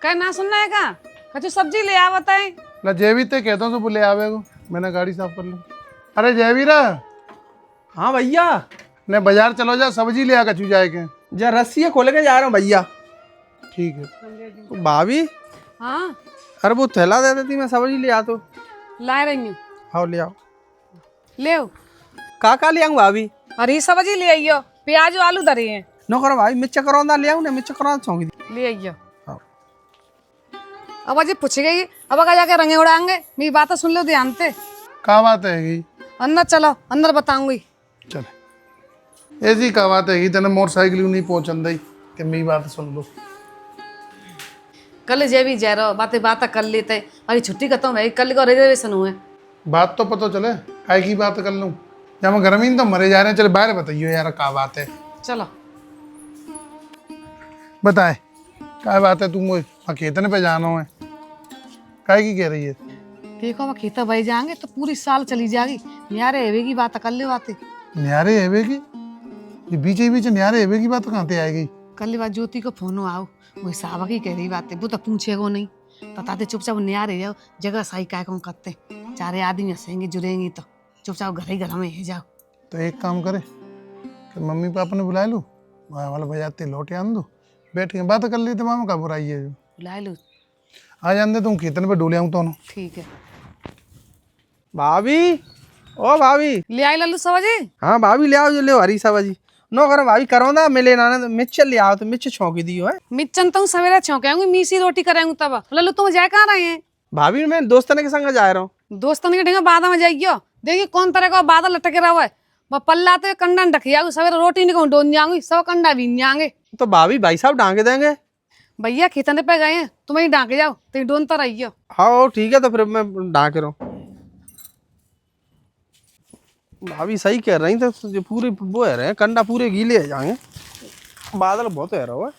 कह ना सुनना है का कछु सब्जी ले आवत है। ला जयवीर ते कहता हूँ तो ले आवे को मैंने गाड़ी साफ कर लूँ। अरे जयवीरा हाँ भैया, ने बाजार चलो जा सब्जी ले आ कछु जाए के। जा रस्सी खोल के जा रहा हूँ भैया। ठीक है। तो भाभी, हाँ अरे वो थैला दे देती, मैं सब्जी ले आता। ला रही हूँ। हाँ ले आओ। ले का ले आऊँ भाभी? हरी सब्जी ले आइयो, प्याज और आलू धरे हैं। नो करो भाई, मिर्च करौंदा ले आऊँ ना, मिर्च करौंदा छौंक दी। ले आइयो। हाँ। अब अजी पूछ गई, अब अगर जाके रंगे उड़ाएंगे। मेरी बात सुन लो ध्यान से। का बात है अंदर चलो, अंदर बताऊंगी। चल ऐसी का बात है तेने मोटरसाइकिल नहीं पहुंचन दी कि मेरी बात सुन लो। कल जे भी जा रहो बातें कर लेते। अरे छुट्टी खत्म है, कल को रिजर्वेशन हुए। बात तो पता चले काय की बात कर लूँ। जब हम गर्मी में तो मरे जा रहे हैं। चल बाहर बताइयो यार का बात है। चलो बताए क्या बात है। तुम खेतने पे जाना है काय की कह रही है। देखो हम खेता बह जाएंगे तो पूरी साल चली जाएगी। न्यारे हेवे की बात कर ले बातें। न्यारे हेवे की ये बीचे बीच न्यारे हेवे की बात कहाँ से आएगी। कल बात ज्योति को फोन आओ, वो साहब की कह रही बातें। वो तो पूछेगो नहीं, बताते चुपचाप न्यारे जाओ। जगह सही काय कौन करते, चारे आदमी हंसेंगे जुड़ेंगी तो चुपचाप घर में ही जाओ। तो एक काम करे कि मम्मी पापा ने बुला लूँ वाला बजाते लौटे आन दो, बैठ के बात कर लेते। मामा का बुराई है जो बुला लो। आ जान दे तुम खेतन पे डोले आऊँ तो ना। ठीक है। भाभी, ओ भाभी। ले आई लल्लू सब्जी। हाँ भाभी ले आओ, जो ले हरी सब्जी। नो करो भाभी, करौंदा मिले ना तो मिर्च ले आओ, तो मिर्च छौंकी दियो है। मिर्चन तो सवेरे छौंकेंगे, मीसी रोटी करेंगे तब। लल्लू तुम जाए कहाँ रहे हैं। भाभी मैं दोस्तन के संग जा रहा हूँ। दोस्तन के ढेंगे बाद में जाइयो। देखिए कौन तरह का बादल लटके रहा हुआ है। वह पल्लाते कंडा ढकिया सवेरे रोटी नहीं कहूँ डोन जाऊंगी, सब कंडा भी जाएंगे। तो भाभी भाई साहब डांके देंगे। भैया खेतने पे गए हैं, तुम ही डांके जाओ तो डोनता रहियो। हाँ ठीक है, तो फिर मैं डांके रहा हूँ। भाभी सही कह रही तो जो पूरे वो है रहे कंडा पूरे गीले हो जाएंगे। बादल बहुत है रहा है।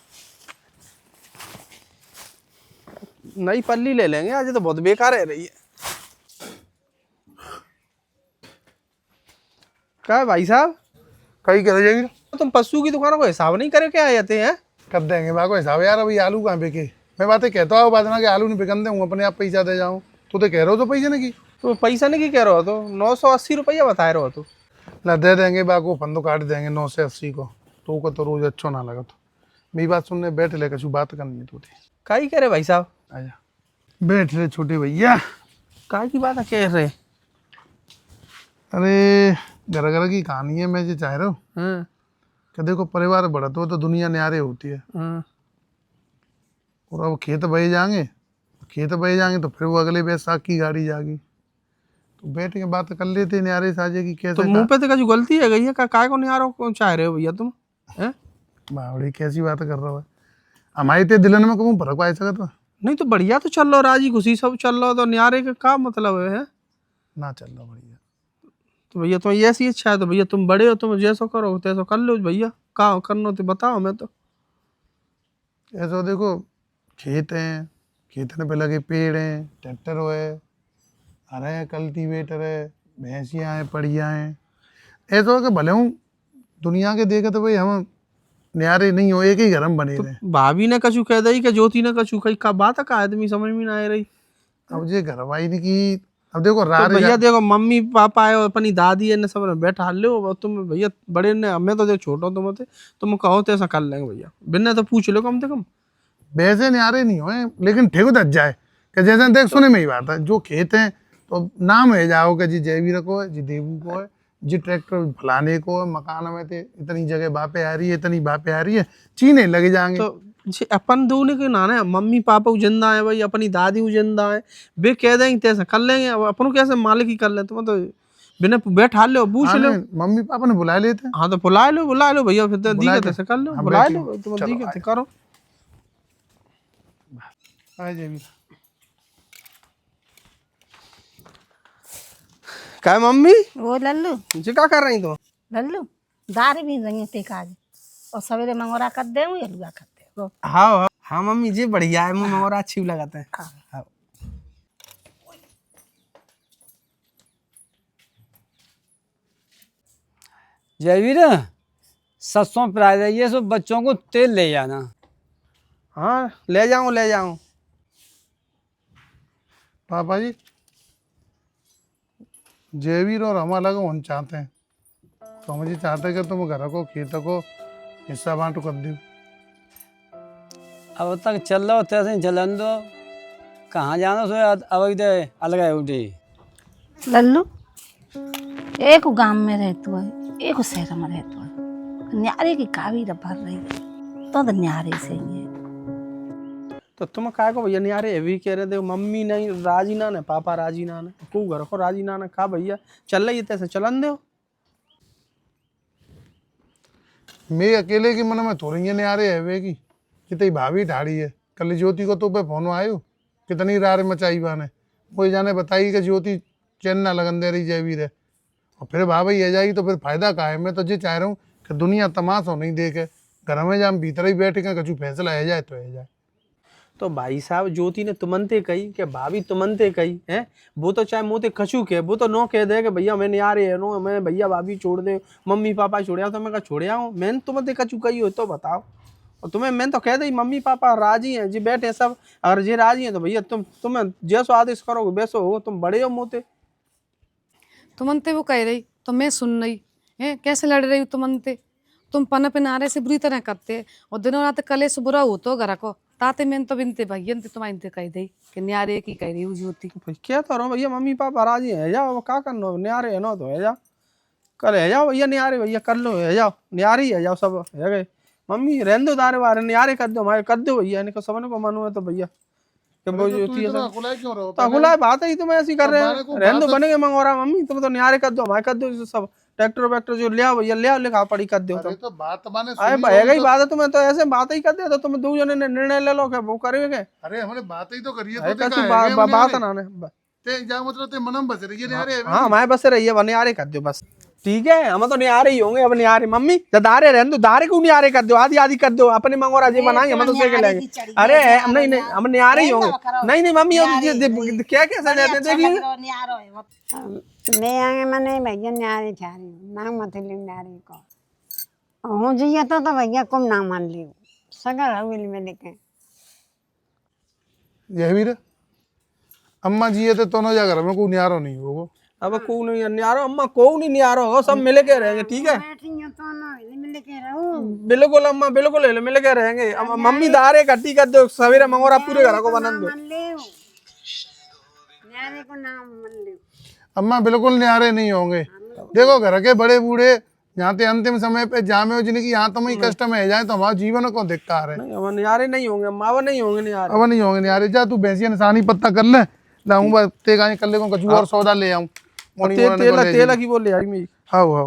नई पल्ली ले लेंगे आज, तो बहुत बेकार है रही है। क्या है भाई साहब, कहीं कर जाएगी तुम पशु की दुकान को हिसाब नहीं करे क्या आए थे हैं? कर देंगे बाको हिसाब यार। अभी आलू कहाँ बिके मैं बातें कहता हूँ बाद में कि आलू नहीं बिकन दे अपने आप पैसा दे जाऊँ। तो कह रहे हो तो पैसे नहीं की तो पैसा नहीं की कह रहे हो, तो 980 रुपया बता रहे हो। तो ला दे देंगे बाको फंदो काट देंगे 980 को। तो को तो रोज अच्छा ना लगा। तो मेरी बात सुनने बैठ ले कछु बात करनी है। तो का ही कह रहे भाई साहब? आजा बैठ ले छोटे भैया। का की बात कह रहे? अरे घर घर की कहानी है। मैं जो चाह रहा हूँ हाँ कि देखो परिवार बढ़ा तो दुनिया न्यारे होती है। हाँ। और अब खेत बह जाएंगे तो फिर वो अगले बैसाख की गाड़ी जाएगी। तो बैठ के बात कर लेते न्यारे साजे की कैसे। तो मुंह पे तो कछु गलती है गई है का? काय को नहीं आ रहा हो चाह रहे हो भैया तुम हैं? बावड़ी कैसी बात कर रहा है। हमारे ते दिलन में कहूँ फर्क आ सकता नहीं तो बढ़िया तो चल रहा, राजी खुशी सब चल रहा, तो न्यारे का क्या मतलब है? ना चल रहा बढ़िया। तो भैया तुम्हें ऐसी इच्छा है तो भैया तुम बड़े हो, तुम जैसा करो तैसा कर लो भैया। का करना तो बताओ। मैं तो ऐसा देखो खेत हैं, खेतने पे लगे पेड़ हैं, ट्रैक्टर है, हरे हैं, कल्टीवेटर है, भैंसियाँ हैं, पड़ियाँ हैं। ऐसा हो कि भले हूँ दुनिया के देखे तो भाई हम न्यारे नहीं हो, एक ही घर में बने रहे। भाभी ने कछु कह दी कि ज्योति ने कछु कही, का बात है का आदमी समझ में ना आ रही। अब ये घर वाई नहीं की। अब देखो तो भैया देखो मम्मी पापा है और अपनी दादी है ने सब ने बैठा लो। तुम भैया बड़े ने, मैं तो देख छोटा हूँ तुम कहो तो ऐसा कर लेंगे भैया, बिना तो पूछ लो कम से कम। वैसे न्यारे नहीं हो लेकिन ठेको दच जाए कि जैसे देख सुने में ही बात है। जो खेत हैं तो नाम है जाओ कि जी जयवीर को है, जी देवू को है, जी ट्रैक्टर फलाने को है, मकान में थे इतनी जगह बापे आ रही है, इतनी बापे आ रही है, चीने लगे जाएंगे। तो जी अपन दोनों के नाना है, मम्मी पापा जिंदा है भाई, अपनी दादी जिंदा है, वे कह देंगे तैसा कर लेंगे। अब अपन कैसे मालिक ही कर ले। तुम तो बिना बैठा लो पूछ लो। मम्मी पापा ने बुला लेते। हाँ तो बुला लो भैया, फिर तो दिक्कत ऐसे कर लो, हाँ, बुला बैठ लो लो। तुम, चलो, दिक्कत करो। क्या मम्मी वो लल्लू जी क्या कर रही तो? लल्लू दार भी रही थे काज और सवेरे मंगोरा कर दे या लुआ कर दे। हाँ हाँ मम्मी जी बढ़िया है, मुँह और अच्छी लगाते हैं। हाँ। जयवीर सस्सों पिला जाइए, सो बच्चों को तेल ले जाना। हाँ ले जाऊँ। पापा जी जयवीर और हम अलग होना चाहते हैं, तो हम जी चाहते हैं कि तुम घर को खेत को हिस्सा बांट कर दो। अब तक चल रहा तैसे ही चलन दो, कहाँ जाना सो अब इधर अलग है उठी। लल्लू एक गांव में रहतो है, एक शहर में रहतो है, न्यारे की कावी भर रही है तो न्यारे से ही है। तो तुम काय को भैया न्यारे अभी कह रहे थे मम्मी नहीं राजी ना ने पापा राजी ना ने को घर को राजी ना ने कहा भैया चल रही है तैसे चलन दो। मैं अकेले की मन में थोड़ी ने आ रहे है कि कितनी भाभी ठाड़ी है। कल ज्योति को तो पे फोन आयो कितनी रार मचाई बाने, वो जाने बताई कि ज्योति चैन ना लगन दे रही जयवीर है। और फिर भाभी आ जाएगी तो फिर फायदा का है। मैं तो ये चाह रहा हूँ कि दुनिया तमाशा नहीं देखे, घर में जब हम भीतर ही बैठे कहीं कछु फैसला है जाए तो है जाए। तो भाई साहब ज्योति ने तुमनते कही कि भाभी तुमनते कही है, वो तो चाहे मुँह ते कछू के वो तो नो कह दे कि भैया मैंने यार है नो मैं भैया भाभी छोड़ दे मम्मी पापा छोड़िया तो मैं कहा छोड़िया हूँ मैंने तुमनते कछू कही हो तो बताओ। और तुम्हें मैंने तो कह दी मम्मी पापा राजी हैं जी बैठे सब, अगर जी राजी हैं तो भैया तुम्हें जैसो आदेश करोगे वैसो हो, तुम बड़े हो मुँहते। तुमनते वो कह रही तो मैं सुन रही है, कैसे लड़ रही हूँ तुमनते। तुम पन पे नारे से बुरी तरह करते और दिनों रात कलेश बुरा हो तो घर को ताते मैंने तो बिनते भैया तुम्हारी इंते कह दी कि न्यारे की कह रही हूँ ज्योति। भाई क्या तो रहो भैया मम्मी पापा राजी है जाओ क्या करना न्यारे है ना तो है जाओ कल है जाओ भैया न्यारे भैया कर लो है जाओ न्यारी है जाओ सब है गए मम्मी रहने दो तारे बारे न्यारे कर दो हमारे कर दो भैया इनको सबने को मन हुआ तो भैया तो खुला बात है तुम ऐसी कर रहे हो रहने दो बनेंगे मंगोरा मम्मी तुम तो न्यारे कर दो हमारे कर दो सब ट्रैक्टर वैक्टर जो ले आओ भैया ले आओ लिखा पड़ी कर दो तो बात माने अरे भैया ही बात है तुम्हें तो ऐसे बात ही कर दे तो तुम दो जने ने निर्णय ले लो क्या वो करेंगे। अरे हमने बात ही तो करी अरे है तो कछु बात ना ने ते जा मतलब ते मनम बच रही है न्यारे। हाँ हमारे बस रही है न्यारे कर दो बस ठीक है हम तो न्यारे ही होंगे अब न्यारे मम्मी दारे रहने दो दारे क्यों न्यारे कर दो आधी आधी कर दो अपने मंगोरा जी बनाएंगे हम तो सेके लेंगे। अरे नहीं नहीं हम न्यारे ही होंगे नहीं नहीं मम्मी क्या कैसे लेते देखिए ले आए मने भैया न्यारे छारी ना मत ले न्यारे को हूँ जी तो भैया कुम ना मान लियो सगर हवेली में लेके जयवीर अम्मा जी है तो दोनों जा घर में कोई न्यारो नहीं होगा। अब को नहीं न्यारो अम्मा को नहीं न्यारो हो सब मिल के रहेंगे ठीक है तो ना मिल के रहो बिल्कुल अम्मा बिल्कुल मिल के रहेंगे मम्मी दारे इकट्ठी कर दो सवेरे मंगोरा पूरे घर को बना दो न्यारे को नाम मान लियो। अम्मा बिल्कुल न्यारे नहीं होंगे। देखो घर के बड़े बूढ़े यहाँ ते अंतिम समय पे जामे जिनकी यहाँ तुम ही कष्ट में है जाए तो हमारे जीवन को धिक्कार है। अब न्यारे नहीं होंगे मावा नहीं होंगे न्यारे अब नहीं होंगे न्यारे। जा तू भैंसिया निशानी पत्ता कर ले लाऊंगा ते गाय कर ले कछु और सौदा ले आऊं तेल की बोल ले आई मैं हाँ हाँ